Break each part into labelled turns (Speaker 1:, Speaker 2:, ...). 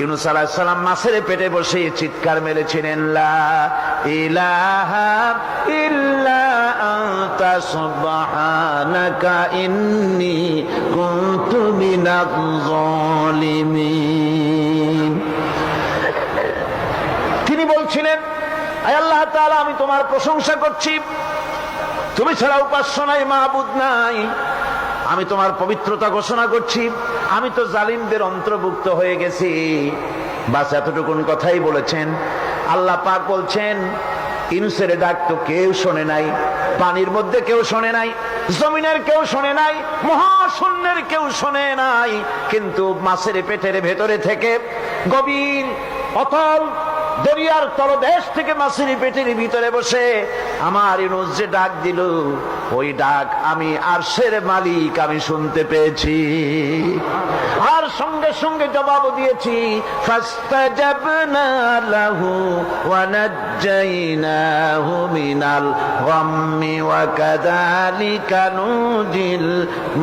Speaker 1: ইউনূস আলাইহিস সালাম মাছের পেটে বসে চিৎকার মেরেছিলেন, লা ইলাহা ইল্লা আনতা সুবহানাকা ইন্নী কুনতু মিনাজ জালিমিন। তিনি বলছিলেন, আয় আল্লাহ তাআলা, আমি তোমার প্রশংসা করছি, তুমি ছাড়া উপাস্য নাই, মাবুদ নাই। আমি তোমার পবিত্রতা ঘোষণা করছি, আমি তো জালিমদের অন্তর্ভুক্ত হয়ে গেছি। বাস এতটুকুন কথাই বলেছেন। আল্লাহ পাক বলছেন, ইউনূসের ডাক তো কেউ শোনে নাই, পানির মধ্যে কেউ শোনে নাই, জমিনের কেউ শোনে নাই, মহাশূন্যের কেউ শোনে নাই, কিন্তু মাছের পেটের ভেতরে থেকে গভীর অতল দরিয়ার তলদেশ থেকে মাছের পেটের ভিতরে বসে আমার ইউনূস যে ডাক দিল, ওই ডাক আমি আরশের মালিক আমি শুনতে পেয়েছি, আর সঙ্গে সঙ্গে জবাব দিয়েছি, ফাস্তাজাবনা লাহু ওয়া নাজ্জাইনাহু মিনাল গাম্মি ওয়া কাযালিকা নুজিল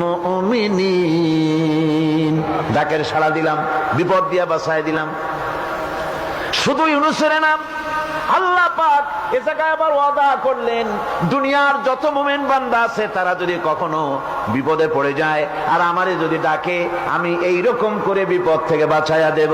Speaker 1: মুমিনিন। ডাকের সাড়া দিলাম, বিপদ দিয়া বাঁচায় দিলাম। শুধু ইউনূসের নাম, আল্লাহ পাক এ জায়গায় আবার ওয়াদা করলেন, দুনিয়ার যত মুমিন বান্দা আছে তারা যদি কখনো বিপদে পড়ে যায় আর আমারে যদি ডাকে, আমি এইরকম করে বিপদ থেকে বাঁচাইয়া দেব।